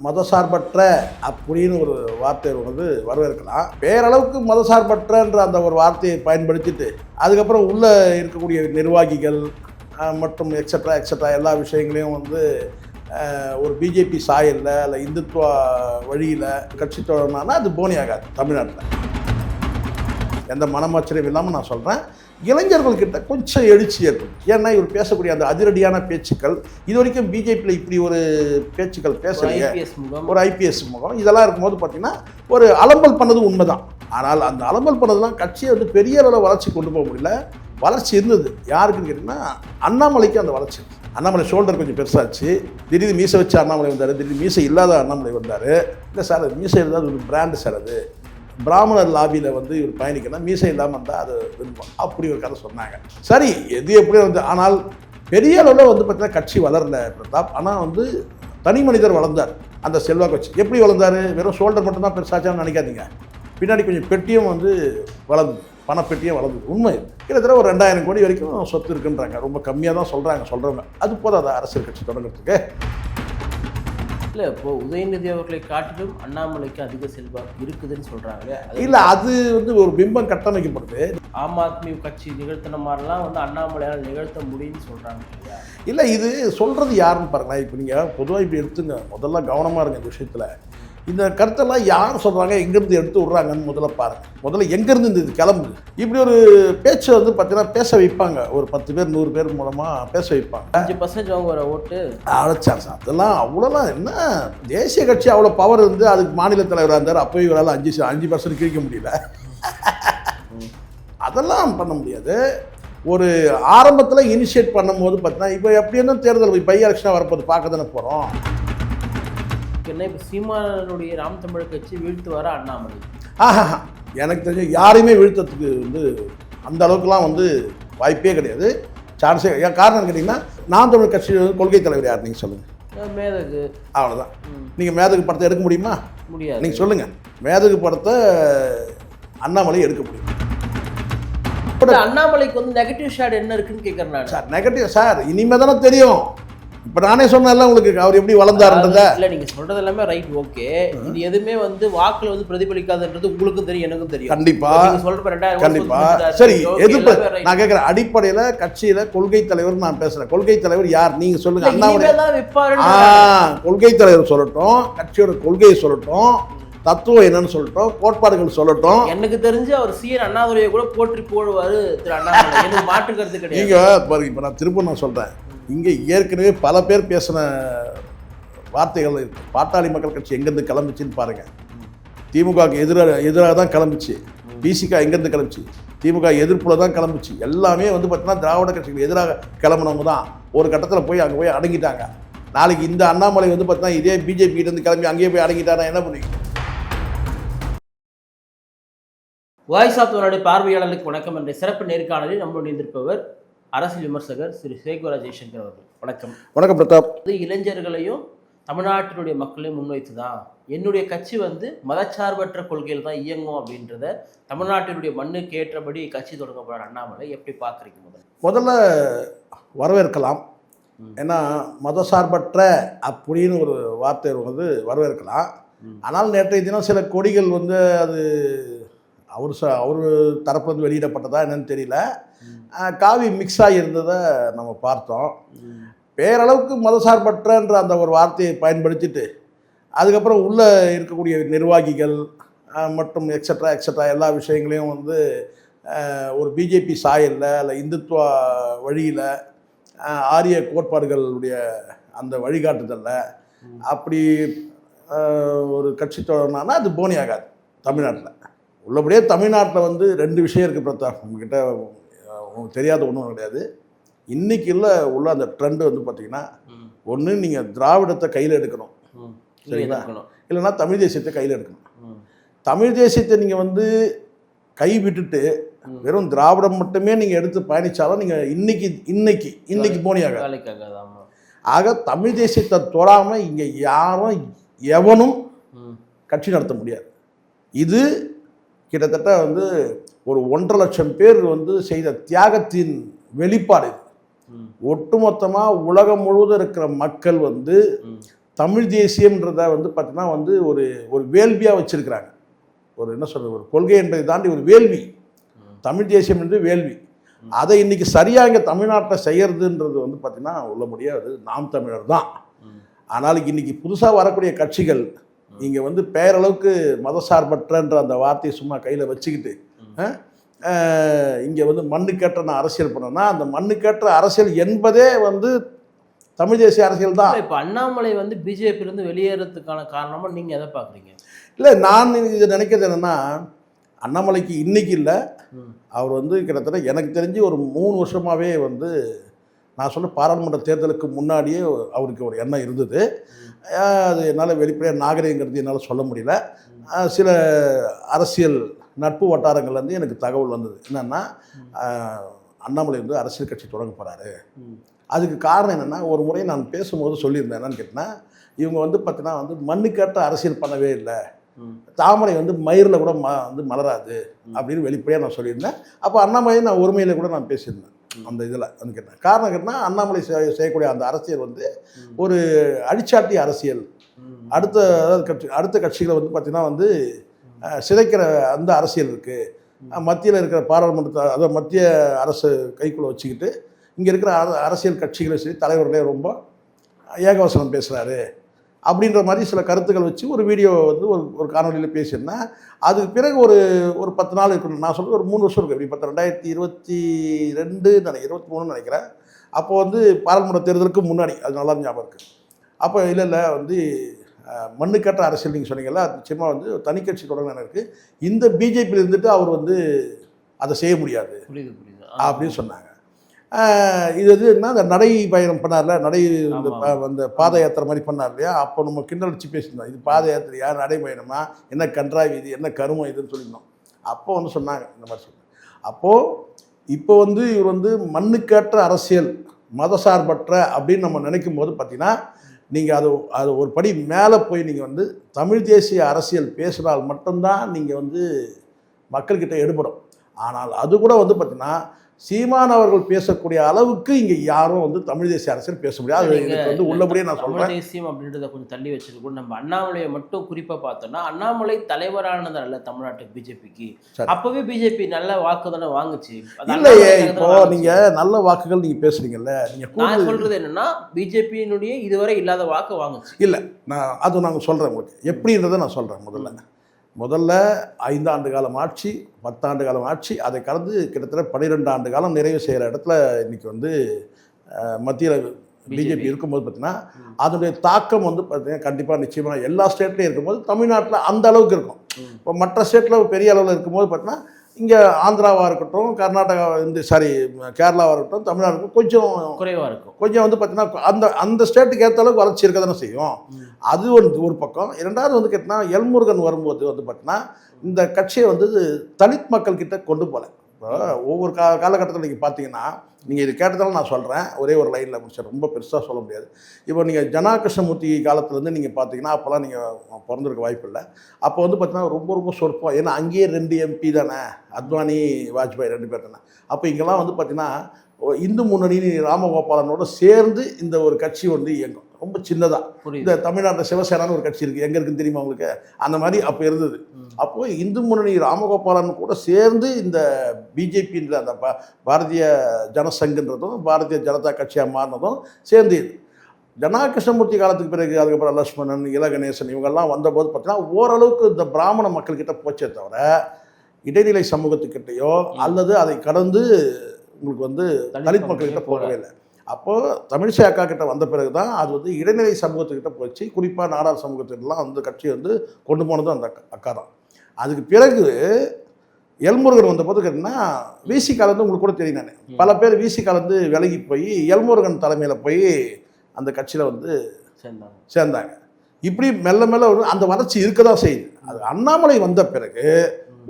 மதசார்பற்ற அப்படின்னு ஒரு வார்த்தை வரவேற்கலாம். பேரளவுக்கு மதசார்பற்றன்ற அந்த ஒரு வார்த்தையை பயன்படுத்திட்டு அதுக்கப்புறம் உள்ளே இருக்கக்கூடிய நிர்வாகிகள் மற்றும் எக்ஸட்ரா எல்லா விஷயங்களையும் ஒரு பிஜேபி சாயலில் இல்லை இந்துத்துவ வழியில் கட்சி தொடரணும்னா அது போனி ஆகாது. தமிழ்நாட்டில் எந்த மனமாச்சரியம் இல்லாமல் நான் சொல்கிறேன், இளைஞர்கள்கிட்ட கொஞ்சம் எழுச்சி ஏற்படும். ஏன்னா இவர் பேசக்கூடிய அந்த அதிரடியான பேச்சுக்கள், இது வரைக்கும் பிஜேபியில் இப்படி ஒரு பேச்சுக்கள் பேசுறீங்க, ஒரு ஐபிஎஸ் முகம் இதெல்லாம் இருக்கும்போது பார்த்தீங்கன்னா ஒரு அலம்பல் பண்ணது உண்மைதான். ஆனால் அந்த அலம்பல் பண்ணதுலாம் கட்சியை பெரிய அளவில் வளர்ச்சி கொண்டு போக முடியல. வளர்ச்சி இருந்தது யாருக்குன்னு கேட்டிங்கன்னா அண்ணாமலைக்கு அந்த வளர்ச்சி. அண்ணாமலை ஷோல்டர் கொஞ்சம் பெருசாச்சு, திடீர்னு மீசை வச்சு அண்ணாமலை வந்தார், திடீர்னு மீசை இல்லாத அண்ணாமலை வந்தார். இல்லை சார் அது மீசை இருந்தால் ஒரு பிராண்டு சார், அது பிராமணர் லாபியில் இவர் பயணிக்கணும், மீசை இல்லாமல் இருந்தால் அது விரும்பும், அப்படி ஒரு கதை சொன்னாங்க. சரி எது எப்படி ஆனால் பெரிய அளவில் பார்த்தீங்கன்னா கட்சி வளரல பிரதாப். ஆனால் தனி மனிதர் வளர்ந்தார். அந்த செல்வாக்கு வச்சு எப்படி வளர்ந்தார்? வெறும் ஷோல்டர் மட்டும்தான் பெருசாச்சான்னு நினைக்காதீங்க, பின்னாடி கொஞ்சம் பெட்டியும் வளர்ந்தது, பணப்பெட்டியும் வளர்ந்தது. உண்மை கிட்டத்தட்ட ஒரு 2000 கோடி வரைக்கும் சொத்து இருக்குன்றாங்க. ரொம்ப கம்மியாக தான் சொல்கிறவங்க. அது போதாது அரசியல் கட்சி தொடங்குறதுக்கு. இல்லை இப்போ உதயநிதி அவர்களை காட்டிலும் அண்ணாமலைக்கு அதிக செல்வாக்கு இருக்குதுன்னு சொல்கிறாங்க. இல்லை அது ஒரு பிம்பம் கட்டமைக்கப்படுது. ஆம் ஆத்மி கட்சி நிகழ்த்தின மாதிரிலாம் அண்ணாமலையால் நிகழ்த்த முடியும்னு சொல்கிறாங்க இல்லையா? இல்லை இது சொல்கிறது யாருன்னு பாருங்களேன். இப்போ நீங்கள் பொதுவாக இப்படி எடுத்துங்க, முதல்ல கவனமாக இருங்க இந்த விஷயத்தில். இந்த கருத்தெல்லாம் யார் சொல்கிறாங்க, எங்கேருந்து எடுத்து விட்றாங்கன்னு முதல்ல பாருங்கள். முதல்ல எங்கேருந்து இந்த இது கிளம்புது? இப்படி ஒரு பேச்சு பார்த்தீங்கன்னா பேச வைப்பாங்க, ஒரு 10 பேர் 100 பேர் மூலமாக பேச வைப்பாங்க. 5% அவங்க வர ஓட்டு அழைச்சாங்க. அதெல்லாம் அவ்வளோலாம் என்ன, தேசிய கட்சி அவ்வளோ பவர் அதுக்கு மாநில தலைவராக இருந்தார். அப்போ இவரால் 5% கிழிக்க முடியல. அதெல்லாம் பண்ண முடியாது. ஒரு ஆரம்பத்தில் இனிஷியேட் பண்ணும்போது பார்த்தீங்கன்னா இப்போ எப்படி என்ன தேர்தல் பை எலெக்ஷனாக வரப்போது பார்க்க தானே போகிறோம். என்ன இப்போ சீமானுடைய நாம் தமிழர் கட்சி வீழ்த்து வர அண்ணாமலை எனக்கு தெரிஞ்ச யாரையுமே வீழ்த்தத்துக்கு அந்த அளவுக்குலாம் வாய்ப்பே கிடையாது, சான்ஸே. ஏன் காரணம் கேட்டிங்கன்னா நாம் தமிழர் கட்சி கொள்கை தலைவர் யார் நீங்கள் சொல்லுங்கள்? மேதகு. அவ்வளோதான். நீங்கள் மேதகு படத்தை எடுக்க முடியுமா? முடியாது. நீங்கள் சொல்லுங்கள், மேதகு படத்தை அண்ணாமலை எடுக்க முடியும்? அண்ணாமலைக்கு நெகட்டிவ் ஷேட் என்ன இருக்குன்னு கேட்குறேன் சார். நெகட்டிவ் சார் இனிமே தானே தெரியும். இப்போ நானே சொன்னேன்ல உங்களுக்கு, அவர் எப்படி வளர்ந்தாருன்றத. இல்லை நீங்கள் சொல்கிறது எல்லாமே ரைட், ஓகே. இது எதுவுமே வாக்கில் பிரதிபலிக்காதுன்றது உங்களுக்கும் தெரியும், எனக்கும் தெரியும். கண்டிப்பாக நீங்கள் சொல்கிற கண்டிப்பாக சரி. எதிர்ப்பு நான் கேட்குறேன், அடிப்படையில் கட்சியில் கொள்கை தலைவர் நான் பேசுகிறேன். கொள்கை தலைவர் யார் நீங்கள் சொல்லுங்கள். அண்ணாமலை கொள்கை தலைவர் சொல்லட்டும், கட்சியோட கொள்கையை சொல்லட்டும், தத்துவம் என்னன்னு சொல்லட்டும், கோட்பாடுகள் சொல்லட்டும். எனக்கு தெரிஞ்சு அவர் சிஎன் அண்ணாதுரையை கூட போற்றி போடுவார் திரு அண்ணாமலை, எனக்கு மாற்று கருத்து கிடையாது. நீங்கள் பாருங்க, இப்போ நான் திரும்ப சொல்கிறேன், இங்கே ஏற்கனவே பல பேர் பேசின வார்த்தைகள் இருக்குது. பாட்டாளி மக்கள் கட்சி எங்கேருந்து கிளம்பிச்சின்னு பாருங்கள். திமுகவுக்கு எதிராக தான் கிளம்பிச்சு. பிசிகா எங்கேருந்து கிளம்பிச்சு? திமுக எதிர்ப்பில் தான் கிளம்பிச்சு. எல்லாமே பார்த்தீங்கன்னா திராவிட கட்சிக்கு எதிராக கிளம்பினவங்க தான் ஒரு கட்டத்தில் அங்கே போய் அடங்கிட்டாங்க. நாளைக்கு இந்த அண்ணாமலை பார்த்தீங்கன்னா இதே பிஜேபியிலேருந்து கிளம்பி அங்கேயே போய் அடங்கிட்டானா என்ன பண்ணுவீங்க? வாய்ஸ் ஆஃப் தமிழோட பார்வையாளர்களுக்கு வணக்கம் என்ற சிறப்பு நேர்காணலில் நம்மளுடைய இருந்திருப்பவர் அரசியல் விமர்சகர் திரு சேகுவரா ஜெய்சங்கர் அவர்கள். வணக்கம். வணக்கம் பிரதாப். இளைஞர்களையும் தமிழ்நாட்டினுடைய மக்களையும் முன்வைத்து தான் என்னுடைய கட்சி மதச்சார்பற்ற கொள்கையில் தான் இயங்கும் அப்படின்றத தமிழ்நாட்டினுடைய மண்ணுக்கு ஏற்றபடி கட்சி தொடங்கப்படுற அண்ணாமலை எப்படி பார்க்குறீங்க? முதல்ல வரவேற்கலாம். ஏன்னா மதசார்பற்ற அப்படின்னு ஒரு வார்த்தை வரவேற்கலாம். ஆனால் நேற்றைய தினம் சில கொடிகள் அது அவர் தரப்புலேருந்து வெளியிடப்பட்டதா என்னன்னு தெரியல, காவி மிக்ஸ் ஆகியிருந்ததை நம்ம பார்த்தோம். பேரளவுக்கு மதசார்பற்றன்ற அந்த ஒரு வார்த்தையை பயன்படுத்திட்டு அதுக்கப்புறம் உள்ளே இருக்கக்கூடிய நிர்வாகிகள் மற்றும் எக்ஸட்ரா எல்லா விஷயங்களையும் ஒரு பிஜேபி சாயலில் இல்லை இந்துத்துவ வழியில் ஆரிய கோட்பாடுகளுடைய அந்த வழிகாட்டுதலில் அப்படி ஒரு கட்சி தொடங்கினா அது போனி ஆகாது. தமிழ்நாட்டில் உள்ளபடியே தமிழ்நாட்டில் 2 விஷயம் இருக்குது பிரதாப். உங்ககிட்ட உங்களுக்கு தெரியாத ஒன்றும் கிடையாது. இன்றைக்கி உள்ள அந்த ட்ரெண்டு பார்த்திங்கன்னா, ஒன்று நீங்கள் திராவிடத்தை கையில் எடுக்கணும், சரிங்களா? இல்லைன்னா தமிழ் தேசியத்தை கையில் எடுக்கணும். தமிழ் தேசியத்தை நீங்கள் கை விட்டுட்டு வெறும் திராவிடம் மட்டுமே நீங்கள் எடுத்து பயணித்தாலும் நீங்கள் இன்னைக்கு போனி ஆகாது. ஆக தமிழ் தேசியத்தை தொடாமல் இங்கே யாரும் எவனும் கட்சி நடத்த முடியாது. இது கிட்டத்தட்ட ஒரு 1.5 லட்சம் பேர் செய்த தியாகத்தின் வெளிப்பாடு. ஒட்டுமொத்தமாக உலகம் முழுவதும் இருக்கிற மக்கள் தமிழ் தேசியம்ன்றத வந்து பார்த்தீங்கன்னா வந்து ஒரு ஒரு வேள்வியாக வச்சுருக்கிறாங்க. ஒரு என்ன சொல்கிறது, ஒரு கொள்கை என்பதை தாண்டி ஒரு வேள்வி. தமிழ் தேசியம் என்று வேள்வி. அதை இன்னைக்கு சரியாக இங்கே தமிழ்நாட்டில் செய்யறதுன்றது வந்து பார்த்தீங்கன்னா உள்ள முடியாது. நாம் தமிழர் தான். ஆனால் இன்னைக்கு புதுசாக வரக்கூடிய கட்சிகள் இங்கே வந்து பேரளவுக்கு மதசார்பற்றன்ற அந்த வார்த்தையை சும்மா கையில் வச்சுக்கிட்டு இங்கே வந்து மண்ணுக்கேற்ற நான் அரசியல் பண்ணேன்னா, அந்த மண்ணுக்கேற்ற அரசியல் என்பதே வந்து தமிழ் தேசிய அரசியல் தான். இப்போ அண்ணாமலை வந்து பிஜேபியிலிருந்து வெளியேறதுக்கான காரணமாக நீங்கள் எதை பார்க்குறீங்க? இல்லை, நான் இது நினைக்கிறது என்னென்னா, அண்ணாமலைக்கு இன்னைக்கு இல்லை, அவர் வந்து கிட்டத்தட்ட எனக்கு தெரிஞ்சு ஒரு 3 வருஷமாகவே வந்து நான் சொல்ல பாராளுமன்ற தேர்தலுக்கு முன்னாடியே அவருக்கு ஒரு எண்ணம் இருந்தது. அது என்னால் வெளிப்படையாக நாகரிகங்கிறது என்னால் சொல்ல முடியல. சில அரசியல் நட்பு வட்டாரங்கள்லேருந்து எனக்கு தகவல் வந்தது. என்னென்னா, அண்ணாமலை வந்து அரசியல் கட்சி தொடங்க போகிறாரு. அதுக்கு காரணம் என்னென்னா, ஒரு முறை நான் பேசும்போது சொல்லியிருந்தேன். என்னன்னு கேட்டிங்கன்னா, இவங்க வந்து பார்த்தீங்கன்னா வந்து மண்ணுக்கேற்ற அரசியல் பண்ணவே இல்லை, தாமரை வந்து மயிரில் கூட வந்து மலராது அப்படின்னு வெளிப்படையாக நான் சொல்லியிருந்தேன். அப்போ அண்ணாமலை நான் ஒருமையில் கூட நான் பேசியிருந்தேன் அந்த இதில் வந்து கேட்டேன். காரணம் கேட்டால் அண்ணாமலை செய்யக்கூடிய அந்த அரசியல் வந்து ஒரு அடிச்சாட்டி அரசியல். அடுத்த கட்சிகளை வந்து பார்த்திங்கன்னா வந்து சிதைக்கிற அந்த அரசியல் இருக்குது. மத்தியில் இருக்கிற பாராளுமன்றத்தை, அதாவது மத்திய அரசு கைக்குள்ளே வச்சுக்கிட்டு இங்கே இருக்கிற அரசியல் கட்சிகளை சரி தலைவர்களே ரொம்ப ஏகவசனம் பேசுகிறாரு அப்படின்ற மாதிரி சில கருத்துக்கள் வச்சு ஒரு வீடியோ வந்து ஒரு காணொலியில் பேசியிருந்தேன். அதுக்கு பிறகு ஒரு 10 நாள் இருக்கணும். நான் சொல்கிறது ஒரு 3 வருஷம் இருக்குது. இப்படி 2022 23 நினைக்கிறேன். அப்போது வந்து பாராளுமன்ற தேர்தலுக்கு முன்னாடி, அது நல்லா ஞாபகம் இருக்குது. அப்போ இல்லை வந்து மண்ணுக்கேற்ற அரசியல் நீங்கள் சொன்னீங்கல்ல, அது நிச்சயமாக வந்து தனி கட்சி தொடங்கின இருக்குது. இந்த பிஜேபியில் இருந்துட்டு அவர் வந்து அதை செய்ய முடியாது அப்படின்னு சொன்னாங்க. இது என்ன, அந்த நடை பயணம் பண்ணார்ல, அந்த பாத யாத்திரை மாதிரி பண்ணார் இல்லையா, அப்போ நம்ம கிண்டல் அடிச்சு பேசியிருந்தோம். இது பாத யாத்திரையா, நடை பயணமா, என்ன கன்றாவி இது, என்ன கருமம் இதுன்னு சொல்லியிருந்தோம். அப்போ வந்து சொன்னாங்க இந்த மாதிரி சொன்னாங்க. அப்போது இப்போ வந்து இவர் வந்து மண்ணுக்கேற்ற அரசியல் மதசார்பற்ற அப்படின்னு நம்ம நினைக்கும் போது பார்த்தீங்கன்னா, நீங்கள் அது ஒரு படி மேலே போய் நீங்கள் வந்து தமிழ் தேசிய அரசியல் பேசினால் மட்டும்தான் நீங்கள் வந்து மக்கள்கிட்ட எடுபடும். ஆனால் அது கூட வந்து பார்த்தீங்கன்னா, சீமான் அவர்கள் பேசக்கூடிய அளவுக்கு இங்கே யாரும் வந்து தமிழ் தேசிய அரசியல் பேச முடியாது. எனக்கு வந்து உள்ளபடியே நான் சொல்கிறேன். தேசியம் அப்படின்றத கொஞ்சம் தள்ளி வச்சுட்டு கூட நம்ம அண்ணாமலையை மட்டும் குறிப்பாக பார்த்தோம்னா, அண்ணாமலை தலைவரானது நல்ல தமிழ்நாட்டுக்கு பிஜேபிக்கு அப்போவே பிஜேபி நல்ல வாக்கு தானே வாங்குச்சு. இல்லையே, இப்போ நீங்கள் நல்ல வாக்குகள் நீங்கள் பேசுறீங்கல்ல, நான் சொல்கிறது என்னன்னா, பிஜேபியினுடைய இதுவரை இல்லாத வாக்கு வாங்குச்சு. இல்லை, அது நாங்கள் சொல்கிறேன் உங்களுக்கு எப்படின்றத நான் சொல்கிறேன். முதல்ல 5 ஆண்டு காலம் ஆட்சி, 10 ஆண்டு காலம் ஆட்சி, அதை கடந்து கிட்டத்தட்ட 12 ஆண்டு காலம் நிறைவு செய்கிற இடத்துல இன்றைக்கி வந்து மத்தியில் பிஜேபி இருக்கும்போது பார்த்தீங்கன்னா, அதனுடைய தாக்கம் வந்து பார்த்தீங்கன்னா கண்டிப்பாக நிச்சயமாக எல்லா ஸ்டேட்லேயும் இருக்கும்போது தமிழ்நாட்டில் அந்த அளவுக்கு இருக்கும். இப்போ மற்ற ஸ்டேட்டில் பெரிய அளவில் இருக்கும்போது பார்த்தீங்கன்னா, இங்கே ஆந்திராவாக இருக்கட்டும், கர்நாடகா கேரளாவாக இருக்கட்டும், தமிழ்நாடு கொஞ்சம் குறைவாக இருக்கும். கொஞ்சம் வந்து பார்த்தீங்கன்னா அந்த ஸ்டேட்டுக்கு ஏற்ற அளவுக்கு வளர்ச்சி இருக்க தானே செய்யும். அது ஒரு பக்கம். இரண்டாவது வந்து கேட்டிங்கன்னா, எல்முருகன் வரும்போது வந்து பார்த்தீங்கன்னா, இந்த கட்சியை வந்து தலித் மக்கள்கிட்ட கொண்டு போகல. இப்போ ஒவ்வொரு காலகட்டத்தில் நீங்கள் பார்த்தீங்கன்னா, நீங்கள் இது கேட்டதாலும் நான் சொல்கிறேன், ஒரே ஒரு லைனில் முடிச்சு, ரொம்ப பெருசாக சொல்ல முடியாது. இப்போ நீங்கள் ஜனா கிருஷ்ணமூர்த்தி காலத்துலேருந்து நீங்கள் பார்த்தீங்கன்னா, அப்போல்லாம் நீங்கள் பிறந்திருக்க வாய்ப்பு இல்லை. அப்போ வந்து பார்த்தீங்கன்னா ரொம்ப சொற்பம். ஏன்னா அங்கேயே 2 MP தானே, அத்வானி வாஜ்பாய் 2 பேர் தானே. அப்போ இங்கெல்லாம் வந்து பார்த்தீங்கன்னா இந்து முன்னணி ராமகோபாலனோட சேர்ந்து இந்த ஒரு கட்சி வந்து இயங்கும். ரொம்ப சின்னதாக இந்த தமிழ்நாட்டில் சிவசேனான்னு ஒரு கட்சி இருக்குது, எங்கே இருக்குன்னு தெரியுமா உங்களுக்கு? அந்த மாதிரி அப்போ இருந்தது. அப்போது இந்து முன்னணி ராமகோபாலன் கூட சேர்ந்து இந்த பிஜேபின்ற அந்த பாரதிய ஜனசங்கன்றதும் பாரதிய ஜனதா கட்சியாக மாறினதும் சேர்ந்து ஜனா கிருஷ்ணமூர்த்தி காலத்துக்கு பிறகு அதுக்கப்புறம் லட்சுமணன், இலகணேசன் இவங்கெல்லாம் வந்தபோது பார்த்தீங்கன்னா ஓரளவுக்கு இந்த பிராமண மக்கள்கிட்ட போச்சே தவிர இடைநிலை சமூகத்துக்கிட்டையோ அல்லது அதை கடந்து உங்களுக்கு வந்து தலித் மக்கள்கிட்ட போகவே இல்லை. அப்போது தமிழிசை அக்கா கிட்ட வந்த பிறகு தான் அது வந்து இடைநிலை சமூகத்துக்கிட்ட போச்சு. குறிப்பாக நாடார் சமூகத்திட்டலாம் வந்து கட்சி வந்து கொண்டு போனதும் அந்த அக்கா தான். அதுக்கு பிறகு எல்முருகன் வந்தபோது கேட்டிங்கன்னா, விசிகாலேருந்து உங்களுக்கு கூட தெரியும், நான் பல பேர் விசிகாலேருந்து விலகி போய் எல்முருகன் தலைமையில் போய் அந்த கட்சியில் வந்து சேர்ந்தாங்க. இப்படி மெல்ல அந்த வளர்ச்சி இருக்க தான் செய்யுது. அது அண்ணாமலை வந்த பிறகு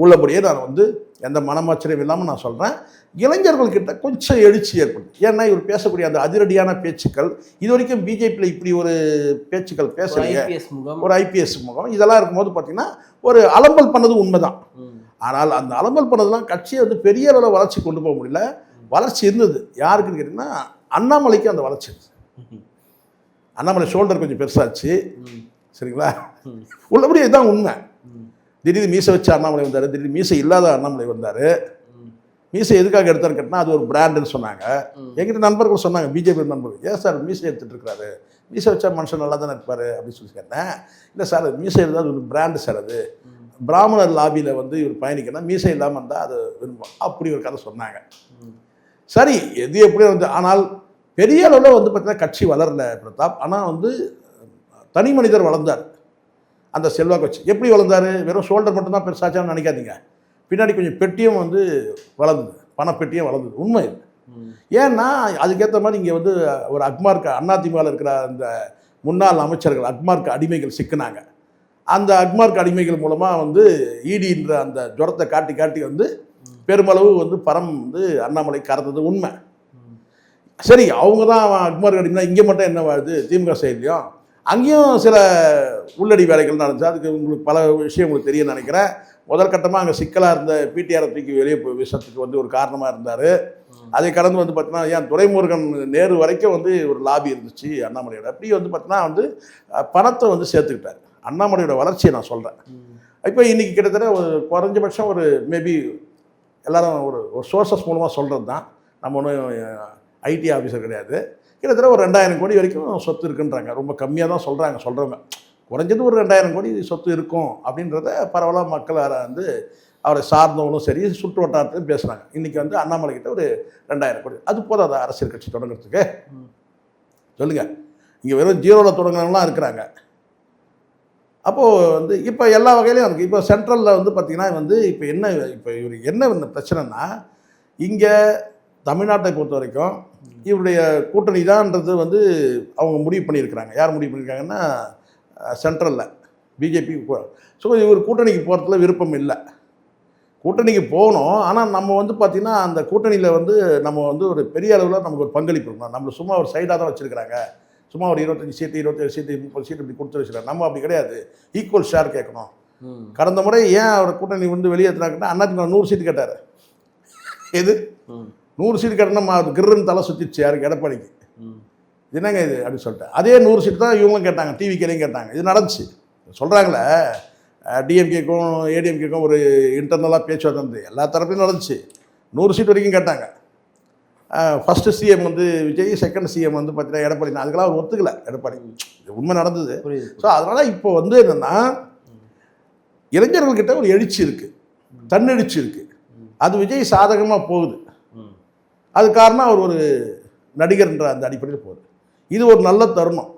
உள்ளபடியே நான் வந்து எந்த மனமாச்சரியம் இல்லாமல் நான் சொல்கிறேன், இளைஞர்கள்கிட்ட கொஞ்சம் எழுச்சி ஏற்படுது. ஏன்னா இவர் பேசக்கூடிய அந்த அதிரடியான பேச்சுக்கள், இது வரைக்கும் பிஜேபியில் இப்படி ஒரு பேச்சுக்கள் பேசலையே, ஒரு ஐபிஎஸ் முகம் இதெல்லாம் இருக்கும்போது பார்த்தீங்கன்னா ஒரு அலம்பல் பண்ணது உண்மைதான். ஆனால் அந்த அலம்பல் பண்ணதெல்லாம் கட்சியை வந்து பெரிய அளவில் வளர்ச்சி கொண்டு போக முடியல. வளர்ச்சி இருந்தது யாருக்குன்னு கேட்டிங்கன்னா, அண்ணாமலைக்கு அந்த வளர்ச்சி இருந்தது. அண்ணாமலை ஷோல்டர் கொஞ்சம் பெருசாச்சு. ம். சரிங்களா? ம். உள்ளபடி இதுதான் உண்மை. ம். திடீர்னு மீசை வச்ச அண்ணாமலை வந்தார், திடீர்னு மீசை இல்லாத அண்ணாமலை வந்தார். ம். மீசை எதுக்காக எடுத்தான்னு கேட்டால் அது ஒரு பிராண்டுன்னு சொன்னாங்க. ம். எங்கிட்ட நண்பர்கள் சொன்னாங்க, பிஜேபி நண்பர்கள், ஏன் சார் மீசை எடுத்துகிட்டு இருக்கிறாரு, மீசை வச்சா மனுஷன் நல்லா தானே இருப்பார் அப்படின்னு சொல்லி கேட்டேன். இல்லை சார், மீசை இருந்தால் அது ஒரு பிராண்டு சார், அது பிராமணர் லாபியில் வந்து இவர் பயணிக்கணும், மீசை இல்லாமல் இருந்தால் அது விரும்பும், அப்படி ஒரு கதை சொன்னாங்க. சரி, எது எப்படியோ வந்து, ஆனால் பெரிய அளவில் வந்து பார்த்தீங்கன்னா கட்சி வளரல பிரதாப். ஆனால் வந்து தனி மனிதர் வளர்ந்தார் அந்த செல்வாக்கு வச்சு. எப்படி வளர்ந்தார்? வெறும் ஷோல்டர் மட்டும்தான் பெருசாச்சான்னு நினைக்காதீங்க, பின்னாடி கொஞ்சம் பெட்டியும் வந்து வளர்ந்தது, பணப்பெட்டியும் வளர்ந்தது. உண்மை இது. ஏன்னா அதுக்கேற்ற மாதிரி இங்கே வந்து ஒரு அக்மார்க்கு அதிமுகவில் இருக்கிற அந்த முன்னாள் அமைச்சர்கள் அக்மார்க்கு அடிமைகள் சிக்கினாங்க. அந்த அக்மார்க்கு அடிமைகள் மூலமாக வந்து ஈடின்ற அந்த ஜுரத்தை காட்டி காட்டி வந்து பெருமளவு வந்து பணம் வந்து அண்ணாமலை கறந்தது உண்மை. சரி, அவங்க தான் அக்மார்க்கு அடிமைனா இங்கே மட்டும் என்ன வாழுது திமுக செயலையும், அங்கேயும் சில உள்ளடி வேலைகள் நடந்துச்சு. அதுக்கு உங்களுக்கு பல விஷயம் உங்களுக்கு தெரியும் நினைக்கிறேன். முதல் கட்டமாக அங்கே சிக்கலாக இருந்த பிடிஆரை தூக்கி வெளியே போய் விஷயத்துக்கு வந்து ஒரு காரணமாக இருந்தார். அதை கடந்து வந்து பார்த்தீங்கன்னா ஏன் துரைமுருகன் நேரு வரைக்கும் வந்து ஒரு லாபி இருந்துச்சு அண்ணாமலையோட. அப்படி வந்து பார்த்தீங்கன்னா வந்து பணத்தை வந்து சேர்த்துக்கிட்டார். அண்ணாமலையோட வளர்ச்சியை நான் சொல்கிறேன். இப்போ இன்றைக்கி கிட்டத்தட்ட ஒரு குறைஞ்சபட்சம் ஒரு மேபி எல்லாரும் ஒரு சோர்சஸ் மூலமாக சொல்கிறது தான், நம்ம ஒன்றும் ஐடி ஆஃபீஸர் கிடையாது. கிட்டத்தட்ட ஒரு 2000 கோடி வரைக்கும் சொத்து இருக்குன்றாங்க. ரொம்ப கம்மியாக தான் சொல்கிறவங்க. குறைஞ்சது ஒரு 2000 கோடி சொத்து இருக்கும் அப்படின்றத பரவலாக மக்கள் வந்து அவரை சார்ந்தவங்களும் சரி சுற்று வட்டாரத்தையும் பேசுகிறாங்க. இன்றைக்கி வந்து அண்ணாமலை கிட்ட ஒரு 2000 கோடி, அது போதாத அரசியல் கட்சி தொடங்குறதுக்கு? சொல்லுங்கள். இங்கே வெறும் ஜீரோவில் தொடங்குறவங்களாம் இருக்கிறாங்க. அப்போது வந்து இப்போ எல்லா வகையிலையும் இருக்குது. இப்போ சென்ட்ரலில் வந்து பார்த்திங்கன்னா வந்து இப்போ இவருக்கு என்ன பிரச்சனைனா, இங்கே தமிழ்நாட்டை பொறுத்த வரைக்கும் இவருடைய கூட்டணி தான்ன்றது வந்து அவங்க முடிவு பண்ணியிருக்கிறாங்க. யார் முடிவு பண்ணியிருக்காங்கன்னா சென்ட்ரலில் பிஜேபி. ஸோ இவர் கூட்டணிக்கு போகிறதுல விருப்பம் இல்லை. கூட்டணிக்கு போகணும், ஆனால் நம்ம வந்து பார்த்திங்கன்னா அந்த கூட்டணியில் வந்து நம்ம வந்து ஒரு பெரிய அளவில் நமக்கு ஒரு பங்களிப்பு இருக்கணும். நம்மளை சும்மா ஒரு சைடாக தான் வச்சுருக்கிறாங்க. சும்மா ஒரு 25 சீட்டு 27 சீட்டு 30 சீட்டு இப்படி கொடுத்து வச்சுருக்காங்க. நம்ம அப்படி கிடையாது, ஈக்குவல் ஷேர் கேட்கணும். கடந்த முறை ஏன் அவர் கூட்டணி வந்து வெளியேற்றினாங்கன்னா அதிமுக 100 சீட்டு கேட்டார். எது 100 சீட்டு கேட்டோம்னா கிருன்னு தலை சுற்றிச்சு யாருக்கு, எடப்பாடிக்கு. என்னங்க இது அப்படின்னு சொல்லிட்டு அதே 100 சீட்டு தான் இவங்களும் கேட்டாங்க, டிவிக்கேலையும் கேட்டாங்க. இது நடந்துச்சு. சொல்கிறாங்களே டிஎம்கேக்கும் ஏடிஎம்கேக்கும் ஒரு இன்டர்னலாக பேச்சுவார்த்தை வந்து எல்லா தரப்புலையும் நடந்துச்சு. 100 சீட் வரைக்கும் கேட்டாங்க. ஃபஸ்ட்டு சிஎம் வந்து விஜய், செகண்ட் சிஎம் வந்து பார்த்தீங்கன்னா எடப்பாடி. அதுக்கெல்லாம் அவர் ஒத்துக்கலை எடப்பாடி. உண்மை நடந்தது. ஸோ அதனால் இப்போ வந்து என்னென்னா இளைஞர்கள்கிட்ட ஒரு எழுச்சி இருக்குது, தன்னெழுச்சி இருக்குது. அது விஜய் சாதகமாக போகுது. அது காரணம் அவர் ஒரு நடிகர்ன்ற அந்த அடிப்படையில் போகுது. இது ஒரு நல்ல தருணம்.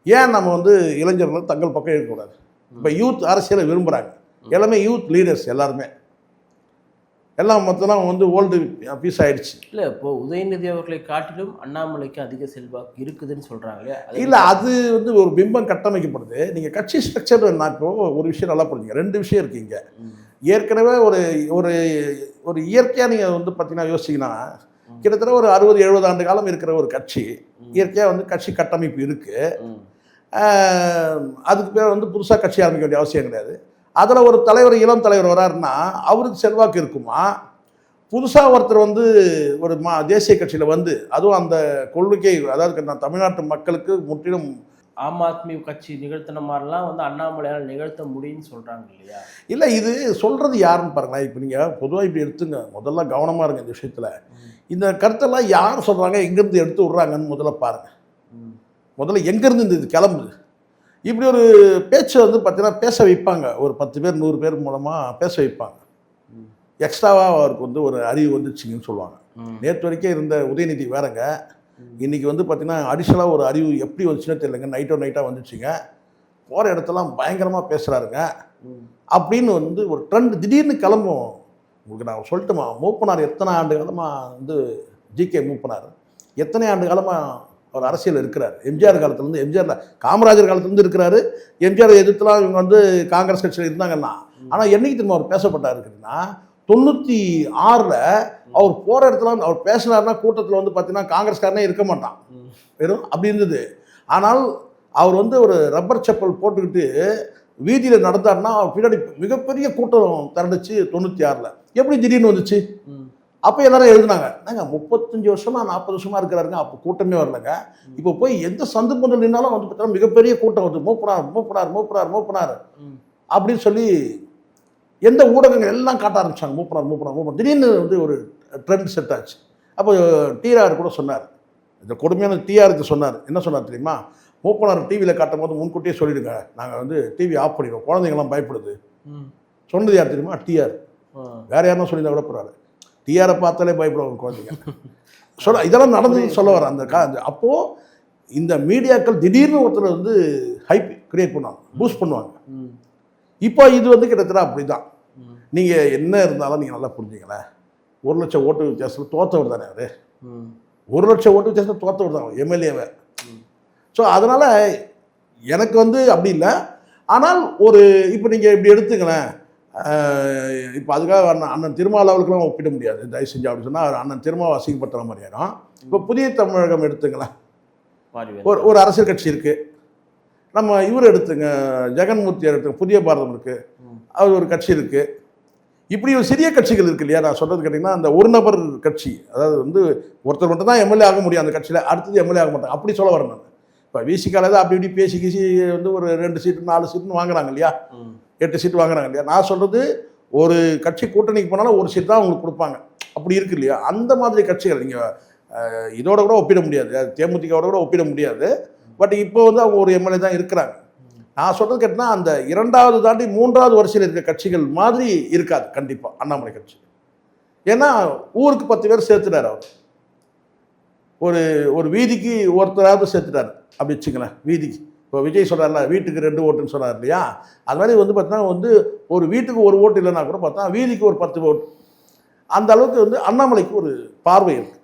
ஏன் நம்ம வந்து இளைஞர்கள் தங்கள் பக்கம் இருக்கக்கூடாது? இப்போ யூத் அரசியலை விரும்புகிறாங்க. எல்லாமே யூத் லீடர்ஸ் எல்லாருமே. எல்லாம் மொத்தம் வந்து ஓல்டு பீஸ் ஆகிடுச்சு. இல்லை, இப்போது உதயநிதி அவர்களை காட்டிலும் அண்ணாமலைக்கு அதிக செல்வாக்கு இருக்குதுன்னு சொல்கிறாங்களே. இல்லை, அது வந்து ஒரு பிம்பம் கட்டமைக்கப்படுது. நீங்கள் கட்சி ஸ்ட்ரக்சர் நான் இப்போ ஒரு விஷயம் நல்லா புரிஞ்சுங்க. 2 விஷயம் இருக்கீங்க. ஏற்கனவே ஒரு ஒரு ஒரு இயற்கையாக நீங்கள் வந்து பார்த்தீங்கன்னா யோசிச்சிங்கன்னா கிட்டத்தட்ட ஒரு 60-70 ஆண்டு காலம் இருக்கிற ஒரு கட்சி, இயற்கையாக வந்து கட்சி கட்டமைப்பு இருக்குது. அதுக்கு பேர் வந்து புதுசாக கட்சி ஆரம்பிக்க வேண்டிய அவசியம் கிடையாது. அதில் ஒரு தலைவர், இளம் தலைவர் வராருன்னா அவருக்கு செல்வாக்கு இருக்குமா? புதுசாக ஒருத்தர் வந்து ஒரு தேசிய கட்சியில் வந்து, அதுவும் அந்த கொள்கை, அதாவது நான் தமிழ்நாட்டு மக்களுக்கு முற்றிலும் ஆம் ஆத்மி கட்சி நிகழ்த்தின மாதிரிலாம் வந்து அண்ணாமலையால் நிகழ்த்த முடியும்னு சொல்கிறாங்க இல்லையா? இல்லை, இது சொல்கிறது யாருன்னு பாருங்களேன். இப்போ நீங்கள் பொதுவாக இப்படி எடுத்துங்க, முதல்ல கவனமாக இருங்க இந்த விஷயத்தில். இந்த கருத்தெல்லாம் யார் சொல்கிறாங்க, எங்கேருந்து எடுத்து விட்றாங்கன்னு முதல்ல பாருங்கள். முதல்ல எங்கேருந்து இந்த இது கிளம்புது? இப்படி ஒரு பேச்சை வந்து பார்த்தீங்கன்னா பேச வைப்பாங்க. ஒரு 10 பேர் 100 பேர் மூலமாக பேச வைப்பாங்க. எக்ஸ்ட்ராவாக அவருக்கு வந்து ஒரு அறிவு வந்துச்சுங்கன்னு சொல்லுவாங்க. நேற்று வரைக்கும் இருந்த உதயநிதி வேறங்க, இன்றைக்கி வந்து பார்த்திங்கன்னா அடிஷ்னலாக ஒரு அறிவு எப்படி வந்துச்சுன்னே தெரியலங்க. நைட்டாக வந்துச்சுங்க. போகிற இடத்தெல்லாம் பயங்கரமாக பேசுகிறாருங்க அப்படின்னு வந்து ஒரு ட்ரெண்ட் திடீர்னு கிளம்பும். உங்களுக்கு நான் சொல்லட்டுமா, மூப்பனார் எத்தனை ஆண்டு காலமாக வந்து ஜிகே மூப்பனார் எத்தனை ஆண்டு காலமாக அவர் அரசியல் இருக்கிறார். எம்ஜிஆர் காலத்துலேருந்து, எம்ஜிஆர் காமராஜர் காலத்துலேருந்து இருக்கிறாரு. எம்ஜிஆர் எதிர்த்துலாம் இவங்க வந்து காங்கிரஸ் கட்சியில் இருந்தாங்கன்னா, ஆனால் என்றைக்கு திரும்ப அவர் பேசப்பட்டார் இருக்குதுன்னா 96ல் அவர் போகிற இடத்துல அவர் பேசினார்னா கூட்டத்தில் வந்து பார்த்தீங்கன்னா காங்கிரஸ்காரனே இருக்க மாட்டான், வெறும் அப்படி இருந்தது. ஆனால் அவர் வந்து ஒரு ரப்பர் செப்பல் போட்டுக்கிட்டு வீதியில் நடந்தார்னா அவர் பின்னாடி மிகப்பெரிய கூட்டம் திரண்டுச்சு 96ல். எப்படி திடீர்னு வந்துச்சு? அப்போ எல்லாரும் எழுதுனாங்க, நாங்கள் 35 வருஷமா 40 வருஷமா இருக்கிறாருங்க, அப்போ கூட்டமே வரலங்க. இப்போ போய் எந்த சந்தர்ப்பத்தில் நின்னாலும் வந்து பார்த்தா மிகப்பெரிய கூட்டம் வந்து மூப்பனார் அப்படின்னு சொல்லி எந்த ஊடகங்கள் எல்லாம் காட்ட ஆரம்பிச்சாங்க. மூப்பனார் திடீர்னு வந்து ஒரு ட்ரெண்ட் செட் ஆச்சு. அப்போ டிஆர் கூட சொன்னார், இந்த கொடுமையான டிஆருக்கு சொன்னார். என்ன சொன்னார் தெரியுமா? மூப்பனார் டிவியில் காட்டும் போது முன்கூட்டியே சொல்லிடுங்க, நாங்கள் வந்து டிவி ஆஃப் பண்ணிடுவோம், குழந்தைங்களாம் பயப்படுது. சொன்னது யார் தெரியுமா? டிஆர். வேற யாருன்னா சொல்லியிருந்தா கூட போகிறாரு. டிஆரை பார்த்தாலே பயப்படுவாங்க குழந்தைங்க. இதெல்லாம் நடந்ததுன்னு சொல்ல வர அந்த அப்போது இந்த மீடியாக்கள் திடீர்னு ஒருத்தர் வந்து ஹைப் கிரியேட் பண்ணுவாங்க, பூஸ்ட் பண்ணுவாங்க. இப்போ இது வந்து கிட்டத்தட்ட அப்படி தான். நீங்கள் என்ன இருந்தாலும் நீங்கள் நல்லா புரிஞ்சுங்களேன், 1 லட்சம் ஓட்டு வித்தியாசத்தில் தோற்றவர் தானே அவர். 1 லட்சம் ஓட்டு வித்தியாசத்தில் தோற்றவர் தான் எம்எல்ஏவை. ஸோ அதனால் எனக்கு வந்து அப்படி இல்லை. ஆனால் ஒரு இப்போ நீங்கள் இப்படி எடுத்துங்களேன், இப்போ அதுக்காக அண்ணன் திருமாவளவனுக்குலாம் ஒப்பிட முடியாது தயவு செஞ்சு அப்படின்னு சொன்னால் அண்ணன் திருமாவை அசிங்கப்படுத்துகிற மாதிரி ஆயிடும். இப்போ புதிய தமிழகம் எடுத்துங்களேன், ஒரு அரசியல் கட்சி இருக்குது. நம்ம இவர் எடுத்துங்க, ஜெகன்மூர்த்தி எடுத்துங்க, புதிய பாரதம் இருக்குது, அவர் ஒரு கட்சி இருக்குது. இப்படி ஒரு சிறிய கட்சிகள் இருக்குது இல்லையா? நான் சொல்கிறது கேட்டிங்கன்னா அந்த ஒரு நபர் கட்சி, அதாவது வந்து ஒருத்தர் மட்டும் தான் எம்எல்ஏ ஆக முடியும் அந்த கட்சியில், அடுத்தது எம்எல்ஏ ஆக மாட்டாங்க. அப்படி சொல்ல வரேன் நான். இப்போ விசிக்கால அப்படி இப்படி பேசி வந்து ஒரு 2 சீட்டு 4 சீட்டுன்னு வாங்குறாங்க இல்லையா, 8 சீட்டு வாங்குறாங்க இல்லையா? நான் சொல்கிறது ஒரு கட்சி கூட்டணிக்கு போனாலும் ஒரு சீட் தான் அவங்களுக்கு கொடுப்பாங்க, அப்படி இருக்கு இல்லையா? அந்த மாதிரி கட்சிகள் நீங்கள் இதோட கூட ஒப்பிட முடியாது, தேமுதிகவோட கூட ஒப்பிட முடியாது. பட் இப்போ வந்து அவங்க ஒரு எம்எல்ஏ தான் இருக்கிறாங்க. நான் சொல்கிறது கேட்டினா அந்த 2வது தாண்டி 3வது வரிசையில் இருக்கிற கட்சிகள் மாதிரி இருக்காது கண்டிப்பாக அண்ணாமலை கட்சி. ஏன்னா ஊருக்கு 10 பேர் சேர்த்துட்டார் அவர். ஒரு வீதிக்கு ஒருத்தராவது சேர்த்துட்டார் அப்படி வச்சுங்களேன். வீதிக்கு இப்போ விஜய் சொல்கிறார்ல, வீட்டுக்கு 2 ஓட்டுன்னு சொன்னார் இல்லையா? அது மாதிரி வந்து பார்த்தீங்கன்னா வந்து ஒரு வீட்டுக்கு 1 ஓட்டு இல்லைன்னா கூட பார்த்தா வீதிக்கு ஒரு 10 ஓட்டு. அந்த அளவுக்கு வந்து அண்ணாமலைக்கு ஒரு பார்வை இருக்குது.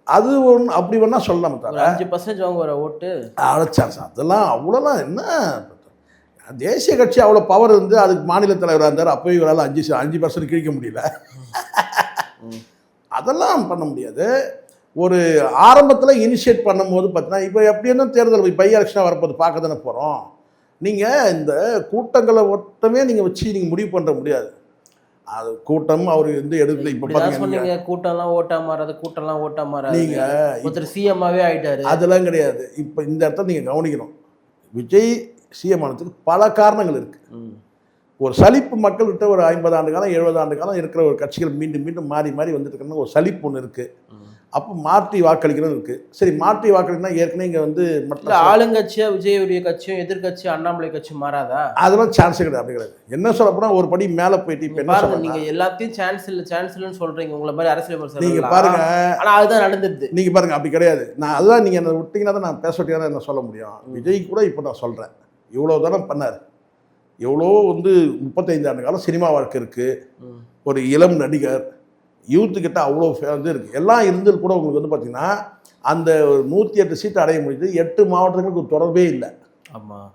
அது ஒன்று அப்படி வேணா சொல்லலாம். 5% வாங்க வர ஓட்டு அழைச்சார் சார், அதெல்லாம் அவ்வளோலாம் என்ன தேசிய கட்சி அவ்வளோ பவர் இருந்து அதுக்கு மாநில தலைவராக இருந்தார். அப்போ இவரால் 5% கிழிக்க முடியல. அதெல்லாம் பண்ண முடியாது. ஒரு ஆரம்பத்தில் இனிஷியேட் பண்ணும்போது பார்த்தீங்கன்னா இப்போ எப்படி என்ன தேர்தல் பை எலெக்ஷனாக வரப்போது பார்க்க தானே போகிறோம். நீங்கள் இந்த கூட்டங்களை மட்டுமே நீங்கள் வச்சு நீங்கள் முடிவு பண்ண முடியாது. அது கூட்டம் அவர் வந்து எடுத்து இப்போ சொன்னீங்க, கூட்டம்லாம் ஓட்டா மாறாது, கூட்டம்லாம் ஓட்டா மாறாது. நீங்கள் ஒருத்தர் சிஎம்மாவே ஆகிட்டாரு. அதெல்லாம் கிடையாது. இப்போ இந்த இடத்துல நீங்கள் கவனிக்கணும், விஜய் சிஎம் ஆனதுக்கு பல காரணங்கள் இருக்குது. ஒரு சலிப்பு மக்கள்கிட்ட ஒரு 50 ஆண்டு காலம் 70 ஆண்டு காலம் இருக்கிற ஒரு கட்சிகள் மீண்டும் மீண்டும் மாறி மாறி வந்துட்டு இருக்கணும். ஒரு சலிப்பு ஒன்று இருக்குது. அப்போ மாற்றி வாக்களிக்கணும் இருக்குது. சரி, மாற்றி வாக்களிக்கனா ஏற்கனவே இங்கே வந்து மற்ற ஆளுங்கட்சியாக விஜயுடைய கட்சியும் எதிர்கட்சி அண்ணாமலை கட்சியும் மாறாதா? அதெல்லாம் சான்ஸே கிடையாது. அப்படி கிடையாது. என்ன சொல்ல போனால் ஒரு படி மேலே போயிட்டு இப்போ என்ன நீங்கள் எல்லாத்தையும் சான்ஸ் இல்லைன்னு சொல்கிறீங்க. உங்களை மாதிரி அரசியல் விமர்சனம் நீங்கள் பாருங்க, ஆனால் அதுதான் நடந்துருது. நீங்கள் பாருங்க, அப்படி கிடையாது. நான் அதுதான் நீங்கள் என்ன விட்டிங்கன்னா தான் நான் பேச விட்டீங்கன்னா என்ன சொல்ல முடியும். விஜய் கூட இப்போ நான் சொல்கிறேன், இவ்வளோ தானே பண்ணார். எவ்வளோ வந்து 35 ஆண்டு காலம் சினிமா வாழ்க்கை இருக்குது. ஒரு இளம் நடிகர், யூத்துக்கிட்ட அவ்வளோ வந்து இருக்குது. எல்லாம் இருந்தது கூட உங்களுக்கு வந்து பார்த்திங்கன்னா அந்த 108 சீட்டு அடைய முடியுது. 8 மாவட்டங்களுக்கு ஒரு தொடர்பே இல்லை. ஆமாம்,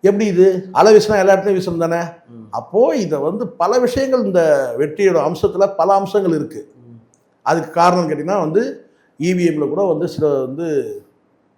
எப்படி இது அலை வீசினா எல்லா இடத்துலையும் வீசணும் தானே? அப்போது இதை வந்து பல விஷயங்கள் இந்த வெற்றியோட அம்சத்தில் பல அம்சங்கள் இருக்குது. அதுக்கு காரணம் கேட்டிங்கன்னா வந்து இவிஎம்மில் கூட வந்து சில வந்து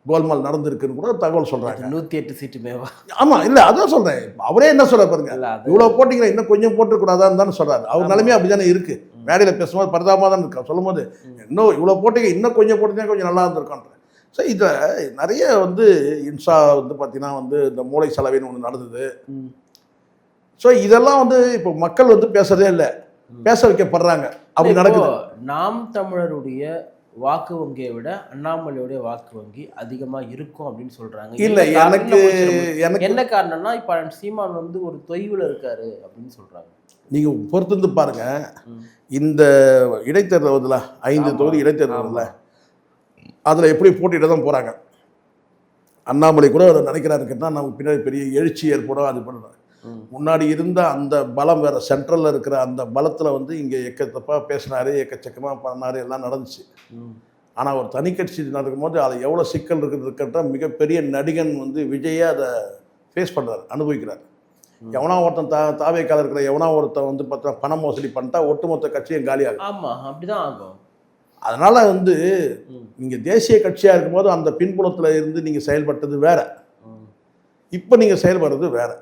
கோல்மால் நடந்திருக்குன்னு கூட தகவல் சொல்கிறாங்க. 108 சீட்டுமேவா? ஆமாம், இல்லை அதான் சொல்கிறேன். அவரே என்ன சொல்கிறார் பாருங்க, இவ்வளோ போட்டிங்கன்னா இன்னும் கொஞ்சம் போட்டுக்கூடாதான்னு தானே சொல்கிறாரு. அவர் நிலைமையாக அப்படி தானே இருக்குது. மேடையில் பேசும்போது பரிதாபமாக தான் இருக்கா, சொல்லும் போது இன்னும் இவ்வளோ போட்டிங்க இன்னும் கொஞ்சம் போட்டிங்கன்னா கொஞ்சம் நல்லா இருந்திருக்கான்ற. ஸோ இதில் நிறைய வந்து இன்ஸ்டா வந்து பார்த்திங்கன்னா வந்து இந்த மூளை செலவின்னு ஒன்று நடந்தது. ஸோ இதெல்லாம் வந்து இப்போ மக்கள் வந்து பேசுறதே இல்லை, பேச வைக்கப்படுறாங்க. அப்படி நடக்குது. நாம் தமிழருடைய வாக்கு வங்கியை விட அண்ணாமலையுடைய வாக்கு வங்கி அதிகமாக இருக்கும் அப்படின்னு சொல்கிறாங்க. இல்லை, எனக்கு என்ன காரணம்னா இப்போ சீமான் வந்து ஒரு தொய்வில் இருக்காரு அப்படின்னு சொல்கிறாங்க. நீங்கள் பொறுத்திருந்து பாருங்கள், இந்த இடைத்தேர்தல் வருதுல, 5 தொகுதி இடைத்தேர்தல் வருதுல, அதில் எப்படி போட்டிட்டு தான் போகிறாங்க. அண்ணாமலை கூட அதை நினைக்கிறாரு கேட்டால் நமக்கு பின்னாடி பெரிய எழுச்சி ஏற்படும். அது பண்ணுறாங்க. முன்னாடி இருந்த அந்த பலம் வேறு, சென்ட்ரலில் இருக்கிற அந்த பலத்தில் வந்து இங்கே எக்கத்தப்பாக பேசினார், எக்கச்சக்கமாக பண்ணார், எல்லாம் நடந்துச்சு. ஆனால் ஒரு தனி கட்சி நடக்கும்போது அது எவ்வளோ சிக்கல் இருக்குதுக்கிட்ட மிகப்பெரிய நடிகன் வந்து விஜயை அதை ஃபேஸ் பண்ணுறாரு, அனுபவிக்கிறார். எவனா ஒருத்தன் தாவே கால இருக்கிற எவனா ஒருத்தன் வந்து பார்த்தா பணம் மோசடி பண்ணிட்டா ஒட்டுமொத்த கட்சியும் காலியாகும். ஆமாம், அப்படிதான் ஆகும். அதனால் வந்து நீங்கள் தேசிய கட்சியாக இருக்கும்போது அந்த பின்புலத்தில் இருந்து நீங்கள் செயல்பட்டது வேறு, இப்போ நீங்கள் செயல்படுறது வேறு.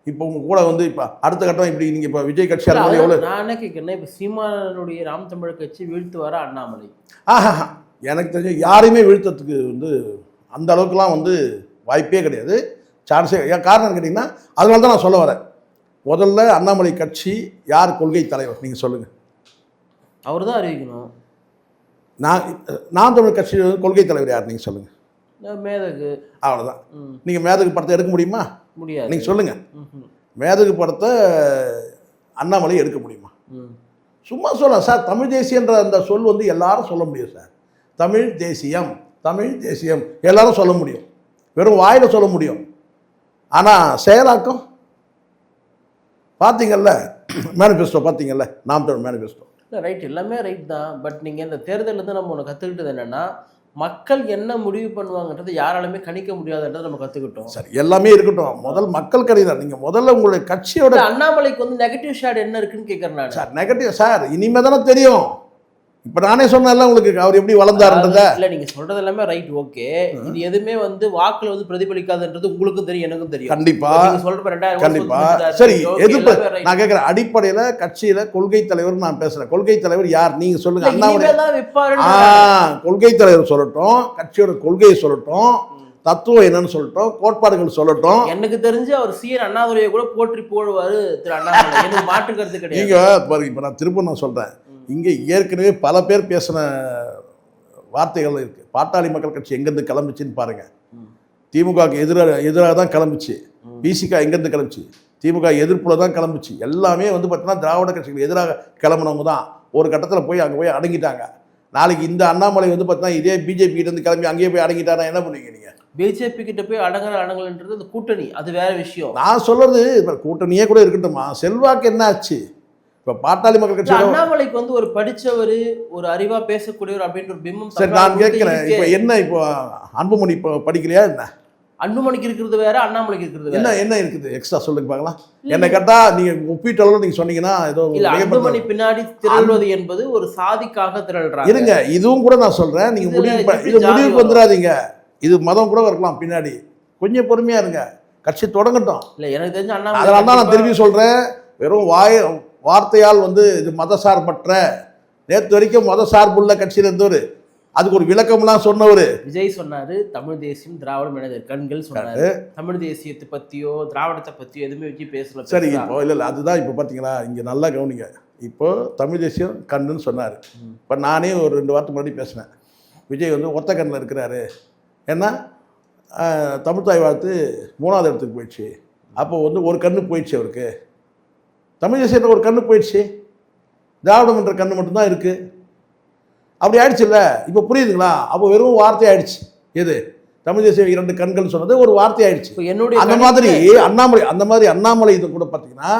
இப்போ உங்க கூட வந்து இப்போ அடுத்த கட்டம் இப்படி நீங்கள் இப்போ விஜய் கட்சி ஆரம்பிச்சு எவ்வளோ நான் என்ன கேட்குறேன், இப்போ சீமானுடைய நாம் தமிழர் கட்சி வீழ்த்து வர அண்ணாமலை ஆஹா எனக்கு தெரிஞ்ச யாரையுமே வீழ்த்தத்துக்கு வந்து அந்த அளவுக்குலாம் வந்து வாய்ப்பே கிடையாது, சான்ஸே. ஏன் காரணம் கேட்டிங்கன்னா அதனால தான் நான் சொல்ல வரேன். முதல்ல அண்ணாமலை கட்சி யார் கொள்கை தலைவர் நீங்கள் சொல்லுங்கள். அவர் தான் அறிவிக்கணும். நான் தமிழ் கட்சி கொள்கை தலைவர் யார் நீங்கள் சொல்லுங்கள். மேதகு அவ்வளோதான். நீங்கள் மேதகு படத்தை எடுக்க முடியுமா? முடியாது. நீங்கள் சொல்லுங்கள். மேதகு படத்தை அண்ணாமலை எடுக்க முடியுமா? சும்மா சொல்லலாம் சார். தமிழ் தேசியன்ற அந்த சொல் வந்து எல்லாரும் சொல்ல முடியும் சார். தமிழ் தேசியம், தமிழ் தேசியம் எல்லாரும் சொல்ல முடியும், வெறும் வாயில் சொல்ல முடியும். ஆனால் செயலாக்கம் பார்த்தீங்கல்ல, மேனிஃபெஸ்டோ பார்த்தீங்கல்ல, நாம் தமிழ் மேனிஃபெஸ்டோ. இல்லை ரைட், எல்லாமே ரைட் தான். பட் நீங்கள் இந்த தேர்தலில் நம்ம ஒன்று கற்றுக்கிட்டது என்னென்னா, மக்கள் என்ன முடிவு பண்ணுவாங்கன்றது யாராலுமே கணிக்க முடியாதுன்றதை நம்ம கற்றுக்கிட்டோம். சரி, எல்லாமே இருக்கட்டும். முதல் மக்கள் கணிதான். நீங்கள் முதல்ல உங்களுடைய கட்சியோட அண்ணாமலைக்கு வந்து நெகட்டிவ் ஷேட் என்ன இருக்குன்னு கேட்குறேன் நான். சார் நெகட்டிவ் சார் இனிமே தானே தெரியும். இப்போ நானே சொன்னேன்ல உங்களுக்கு அவர் எப்படி வளர்ந்தாருன்றத. இல்லை நீங்கள் சொல்கிறது எல்லாமே ரைட், ஓகே. இது எதுவுமே வந்து வாக்கில் வந்து பிரதிபலிக்காதுன்றது உங்களுக்கும் தெரியும், எனக்கும் தெரியும். கண்டிப்பா நீங்கள் சொல்கிற 2000 கண்டிப்பா. சரி, எதிர்ப்பு நான் கேட்குறேன். அடிப்படையில் கட்சியில் கொள்கை தலைவர் நான் பேசுகிறேன். கொள்கை தலைவர் யார் நீங்கள் சொல்லுங்க. அண்ணாமலை கொள்கை தலைவர் சொல்லட்டும், கட்சியோட கொள்கையை சொல்லட்டும், தத்துவம் என்னன்னு சொல்லட்டும், கோட்பாடுகள் சொல்லட்டும். எனக்கு தெரிஞ்சு அவர் சீர் அண்ணாதுரையை கூட போற்றி போடுவார் திரு அண்ணாமலை. எனக்கு மாற்று கருத்து கிடையாது. நீங்கள் இப்போ நான் திரும்ப நான் சொல்கிறேன், இங்கே ஏற்கனவே பல பேர் பேசின வார்த்தைகள் இருக்குது. பாட்டாளி மக்கள் கட்சி எங்கேருந்து கிளம்பிச்சின்னு பாருங்கள். திமுகவுக்கு எதிராக தான் கிளம்பிச்சு. பிசிகா எங்கேருந்து கிளம்பிச்சு? திமுக எதிர்ப்பில் தான் கிளம்பிச்சு. எல்லாமே வந்து பார்த்தீங்கன்னா திராவிட கட்சிகள் எதிராக கிளம்பினவங்க தான் ஒரு கட்டத்தில் போய் அங்கே போய் அடங்கிட்டாங்க. நாளைக்கு இந்த அண்ணாமலை வந்து பார்த்தீங்கன்னா இதே பிஜேபி கிட்டேருந்து கிளம்பி அங்கேயே போய் அடங்கிட்டாரா என்ன பண்ணுவீங்க நீங்கள்? பிஜேபி கிட்ட போய் அடங்கலன்றது அது கூட்டணி, அது வேற விஷயம். நான் சொல்றது இப்போ கூட்டணியே கூட இருக்கட்டுமா, செல்வாக்கு என்ன ஆச்சு? இப்போ பாட்டாளி மக்கள் கட்சி அண்ணாமலைக்கு வந்து ஒரு படித்தவர், ஒரு அறிவா பேசக்கூடியவர் அப்படின்ற ஒரு பிம்பம். சரி, நான் கேட்குறேன், இப்போ என்ன, இப்போ அன்புமணி இப்போ படிக்கலையா என்ன? அன்புமணிக்கு இருக்கிறது வேற, அண்ணாமலைக்கு இருக்கிறது என்ன என்ன இருக்குது எக்ஸ்ட்ரா சொல்லுங்க பார்க்கலாம். என்ன கேட்டால் நீங்கள் ஒப்பீட்டளவில் நீங்கள் சொன்னீங்கன்னா ஏதோ அன்புமணி பின்னாடி திரள்வது என்பது ஒரு சாதிக்காக திரள்றாங்க. இருங்க, இதுவும் கூட நான் சொல்கிறேன். நீங்கள் முடிவுக்கு வந்துடாதீங்க. இது மதம் கூட இருக்கலாம் பின்னாடி. கொஞ்சம் பொறுமையாக இருங்க, கட்சி தொடங்கட்டும். இல்லை எனக்கு தெரிஞ்ச அண்ணாமலை, அதனால தான் நான் திரும்பி சொல்கிறேன், வெறும் வார்த்தையால் வந்து இது மதசார்பற்ற, நேற்று வரைக்கும் மதசார்புள்ள கட்சியில் இருந்தவர், அதுக்கு ஒரு விளக்கம்லாம் சொன்னவர். விஜய் சொன்னாரு தமிழ் தேசியம் திராவிடம் எனது கண்கள் சொன்னாரு. தமிழ் தேசியத்தை பற்றியோ திராவிடத்தை பற்றியோ எதுவுமே வச்சு பேசல. சரி, இப்போ இல்லை அதுதான் இப்போ பார்த்தீங்களா, இங்கே நல்லா கவனிங்க. இப்போ தமிழ் தேசியம் கண்ணுன்னு சொன்னார். இப்போ நானே ஒரு 2 வாரத்துக்கு முன்னாடி பேசினேன். விஜய் வந்து ஒத்த கண்ணில் இருக்கிறாரு. ஏன்னா தமிழ்தாய் வாழ்த்து 3வது இடத்துக்கு போயிடுச்சு. அப்போ வந்து ஒரு கண்ணு போயிடுச்சு அவருக்கு. தமிழ் தேசியத்தில் ஒரு கண்ணு போயிடுச்சு, திராவிடம் என்ற கண்ணு மட்டும்தான் இருக்குது. அப்படி ஆயிடுச்சு இல்லை? இப்போ புரியுதுங்களா? அப்போ வெறும் வார்த்தை ஆயிடுச்சு. எது தமிழ் தேசியம் 2 கண்கள் சொன்னது ஒரு வார்த்தை ஆயிடுச்சு. அந்த மாதிரி அண்ணாமலை இது கூட பார்த்தீங்கன்னா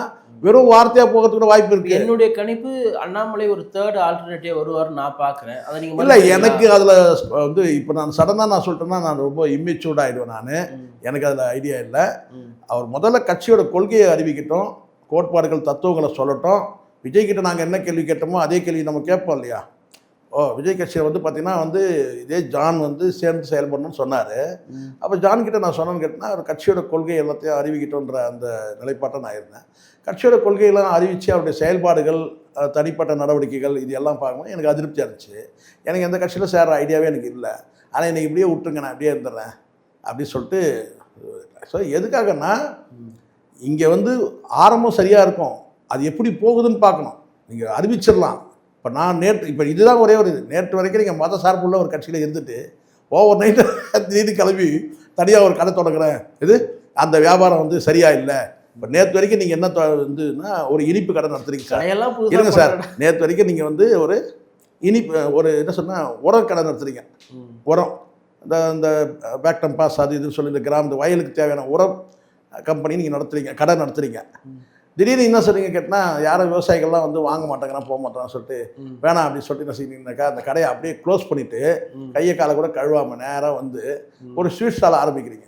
வெறும் வார்த்தையாக போகிறதுக்கு கூட வாய்ப்பு இருக்குது. என்னுடைய கணிப்பு அண்ணாமலை ஒரு 3rd ஆல்டர்னேட்டிவ் வருவார் நான் பார்க்குறேன். அதை நீங்கள் இல்லை, எனக்கு அதில் வந்து இப்போ நான் சடனாக நான் சொல்லிட்டேன்னா நான் ரொம்ப இம்மெச்சூர்ட் ஆகிடுவேன். நான் எனக்கு அதில் ஐடியா இல்லை. அவர் முதல்ல கட்சியோட கொள்கையை அறிவிக்கட்டும், கோட்பாடுகள் தத்துவங்களை சொல்லட்டும். விஜய்கிட்ட நாங்கள் என்ன கேள்வி கேட்டோமோ அதே கேள்வி நம்ம கேட்போம் இல்லையா? விஜய் கட்சியை வந்து பார்த்திங்கன்னா வந்து இதே ஜான் வந்து சேர்ந்து செயல்படணும்னு சொன்னார். அப்போ ஜான்கிட்ட நான் சொன்னேன்னு கேட்டேன்னா, அவர் கட்சியோட கொள்கை எல்லாத்தையும் அறிவிக்கிட்டோன்ற அந்த நிலைப்பாட்டை நான் இருந்தேன். கட்சியோட கொள்கையெல்லாம் அறிவித்து அவருடைய செயல்பாடுகள், தனிப்பட்ட நடவடிக்கைகள் இது எல்லாம் பார்க்கும்போது எனக்கு அதிருப்தியாக இருந்துச்சு. எனக்கு எந்த கட்சியில் சேர ஐடியாவே எனக்கு இல்லை. ஆனால் இன்றைக்கி இப்படியே விட்டுருங்க, நான் அப்படியே இருந்துடுறேன் அப்படின்னு சொல்லிட்டு. ஸோ எதுக்காகன்னா, இங்கே வந்து ஆரம்பம் சரியாக இருக்கும், அது எப்படி போகுதுன்னு பார்க்கணும். நீங்கள் அறிவிச்சிடலாம். இப்போ நான் இப்போ இதுதான் ஒரே ஒரு நேற்று வரைக்கும் நீங்கள் மத சார்புள்ள ஒரு கட்சியில் இருந்துட்டு ஓவர் நைட்டு திடீர்னு கிளம்பி தனியாக ஒரு கடை தொடங்குறேன், இது அந்த வியாபாரம் வந்து சரியாக இல்லை. இப்போ நேற்று வரைக்கும் நீங்கள் என்ன வந்துன்னா ஒரு இனிப்பு கடை நடத்துறீங்க சார். இருங்க சார், நேற்று வரைக்கும் நீங்கள் வந்து ஒரு இனிப்பு ஒரு என்ன சொன்னால் உரம் கடை நடத்துறீங்க. உரம் இந்த பேக்டம் பாஸ் அது இதுன்னு சொல்லி இந்த கிராமத்து வயலுக்கு தேவையான உரம் கம்பெனி நீங்கள் நடத்துறீங்க, கடை நடத்துறீங்க. திடீர்னு என்ன சொல்றீங்க கேட்டால், யாரும் விவசாயிகள்லாம் வந்து வாங்க மாட்டாங்கன்னா போக மாட்டாங்கன்னு சொல்லிட்டு வேணாம் அப்படின்னு சொல்லிட்டு என்ன செய்யணுன்னாக்கா, அந்த கடையை அப்படியே க்ளோஸ் பண்ணிவிட்டு கையை காலை கூட கழுவாமல் நேராக வந்து ஒரு ஸ்வீட் ஸ்டால் ஆரம்பிக்கிறீங்க.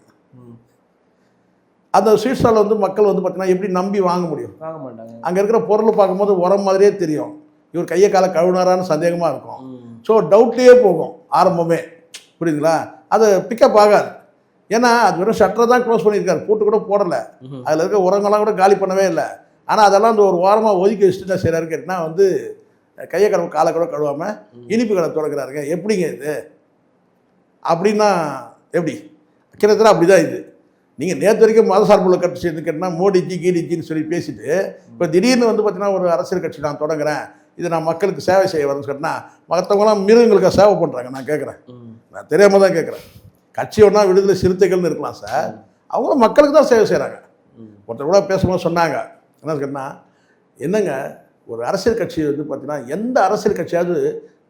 அந்த ஸ்வீட் ஸ்டாலில் வந்து மக்கள் வந்து பார்த்தீங்கன்னா எப்படி நம்பி வாங்க முடியும்? வாங்க மாட்டாங்க. அங்கே இருக்கிற பொருளை பார்க்கும்போது உரம் மாதிரியே தெரியும், இவர் கையை காலை கழுவினாரான்னு சந்தேகமாக இருக்கும். ஸோ டவுட்லேயே போகும் ஆரம்பமே, புரியுதுங்களா? அது பிக்கப் ஆகாது. ஏன்னா அது வெறும் ஷட்டரை தான் க்ளோஸ் பண்ணியிருக்காரு, பூட்டு கூட போடலை. அதில் இருக்க உரங்கள்லாம் கூட காலி பண்ணவே இல்லை. ஆனால் அதெல்லாம் அந்த ஒரு வாரமாக ஒதுக்கி வச்சுட்டு என்ன செய்கிறாரு கேட்டிங்கன்னா வந்து கையை கழுவ காலை கூட கழுவாமல் இனிப்பு கடை திறக்கிறாருங்க. எப்படிங்க இது அப்படின்னா எப்படி? கிட்டத்தட்ட அப்படி தான் இது. நீங்கள் நேற்று வரைக்கும் மதசார்புள்ள கட்சி எது கேட்டால் மோடிஜி கீடிஜின்னு சொல்லி பேசிட்டு இப்போ திடீர்னு வந்து பார்த்தீங்கன்னா ஒரு அரசியல் கட்சி நான் தொடங்குறேன், இது நான் மக்களுக்கு சேவை செய்ய வரேன்னு சொன்னால் மற்றவங்களாம் மிருகங்களுக்கு சேவை பண்ணுறாங்க. நான் கேட்குறேன், நான் தெரியாமல் தான் கேட்குறேன். கட்சி ஒன்றா விடுதலை சிறுத்தைகள்னு இருக்கலாம் சார், அவங்களும் மக்களுக்கு தான் சேவை செய்கிறாங்க. ஒருத்தர் கூட பேசும்போது சொன்னாங்க, என்ன கேட்டால் என்னங்க ஒரு அரசியல் கட்சி வந்து பார்த்தீங்கன்னா எந்த அரசியல் கட்சியாவது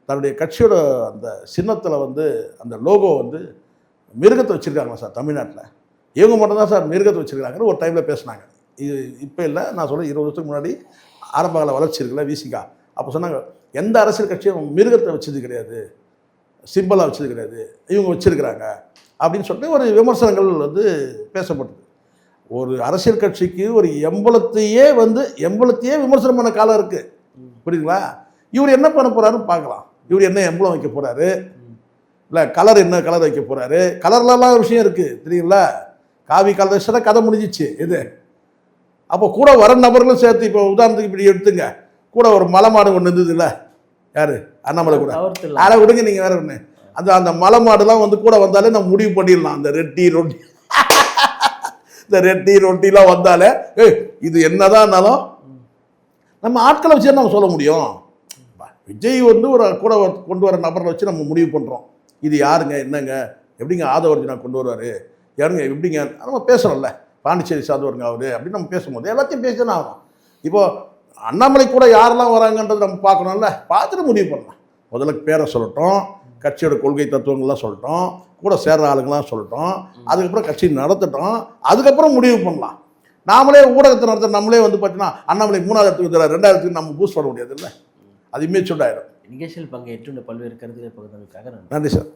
தன்னுடைய கட்சியோட அந்த சின்னத்தில் வந்து அந்த லோகோ வந்து மிருகத்தை வச்சுருக்காங்களா சார் தமிழ்நாட்டில்? இவங்க மட்டும்தான் சார் மிருகத்தை வச்சுருக்காங்கன்னு ஒரு டைமில் பேசினாங்க. இது இப்போ இல்லை, நான் சொல்ல 20 வருஷத்துக்கு முன்னாடி ஆரம்ப கால வளர்ச்சி இருக்குல்ல விசிகா, அப்போ சொன்னாங்க எந்த அரசியல் கட்சியும் மிருகத்தை வச்சது கிடையாது, சிம்பிளாக வச்சது கிடையாது, இவங்க வச்சுருக்கிறாங்க அப்படின்னு சொல்லிட்டு ஒரு விமர்சனங்கள் வந்து பேசப்பட்டது. ஒரு அரசியல் கட்சிக்கு ஒரு எம்பளத்தையே விமர்சனம் பண்ண காலம் இருக்குது, புரியுதுங்களா? இவர் என்ன பண்ண போகிறாருன்னு பார்க்கலாம். இவர் என்ன எம்பளம் வைக்க போகிறாரு, இல்லை கலர் என்ன கலர் வைக்க போகிறாரு, கலர்லாம் விஷயம் இருக்குது தெரியுங்களா? காவி கலர் வச்சா கதை முடிஞ்சிச்சு இது. அப்போ கூட வர நபர்களும் சேர்த்து இப்போ உதாரணத்துக்கு இப்படி எடுத்துங்க, கூட ஒரு மலை மாடு ஒன்று இருந்தது இல்லை, யார் அண்ணாமலை கூட, அதை விடுங்க. நீங்கள் வேற ஒன்று அந்த மலை மாடுலாம் வந்து கூட வந்தாலே நம்ம முடிவு பண்ணிடலாம். அந்த ரெட்டி ரொட்டிலாம் வந்தாலே இது என்னதான் இருந்தாலும் நம்ம ஆட்களை வச்சு நம்ம சொல்ல முடியும். விஜய் வந்து ஒரு கூட கொண்டு வர நபரை வச்சு நம்ம முடிவு பண்ணுறோம், இது யாருங்க என்னங்க எப்படிங்க ஆதவர்ஜனா கொண்டு வருவார், யாருங்க எப்படிங்க நம்ம பேசுகிறோம்ல, பாண்டிச்சேரி சாதவருங்க அவர் அப்படின்னு நம்ம பேசும்போது எல்லாத்தையும் பேசினா ஆகும். இப்போது அண்ணாமலை கூட யாரெல்லாம் வராங்கன்றது நம்ம பார்க்கணும்ல, பார்த்துட்டு முடிவு பண்ணலாம். முதல்ல பேரை சொல்லட்டும், கட்சியோட கொள்கை தத்துவங்கள்லாம் சொல்லட்டும், கூட சேர்ற ஆளுங்களாம் சொல்லட்டும், அதுக்கப்புறம் கட்சி நடத்தட்டும், அதுக்கப்புறம் முடிவு பண்ணலாம். நாமளே ஊடகத்தை நடத்த நம்மளே வந்து பார்த்தீங்கன்னா அண்ணாமலை 3வது இடத்துக்கு வந்துடுறாரு, 2வது இடத்துக்கு நம்ம பூஸ்ட் பண்ண முடியாது இல்லை, அது இமேச்சூர்ட் ஆகிடும். நிகழ்ச்சியில் பங்கேற்று இந்த பல்வேறு கருத்துக்களை பகிர்ந்ததற்காக நன்றி சார்.